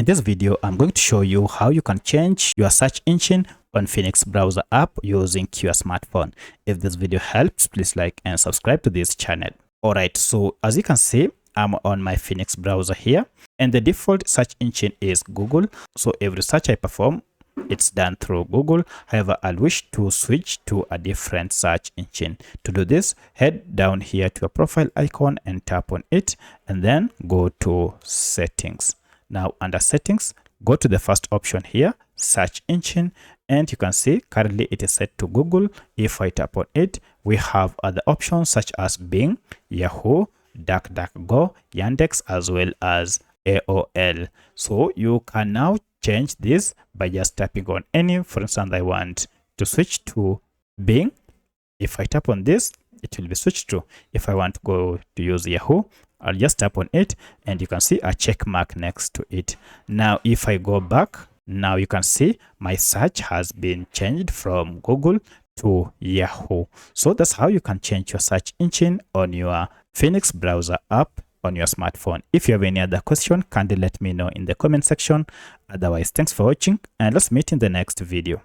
In this video, I'm going to show you how you can change your search engine on Phoenix browser app using your smartphone. If this video helps, please like and subscribe to this channel. Alright, so as you can see, I'm on my Phoenix browser here, and the default search engine is Google. So every search I perform, it's done through Google. However, I'll wish to switch to a different search engine. To do this, head down here to your profile icon and tap on it, and then go to settings. Now under settings, go to the first option here, search engine, and you can see currently it is set to Google. If I tap on it, we have other options such as Bing, Yahoo, DuckDuckGo, Yandex, as well as AOL. So you can now change this by just tapping on any. For instance, I want to switch to Bing. If I tap on this, it will be switched to. If I want to go to use Yahoo, I'll just tap on it, and you can see a check mark next to it. Now if I go back, now you can see my search has been changed from Google to Yahoo. So that's how you can change your search engine on your Phoenix browser app on your smartphone. If you have any other question, kindly let me know in the comment section. Otherwise, thanks for watching, and let's meet in the next video.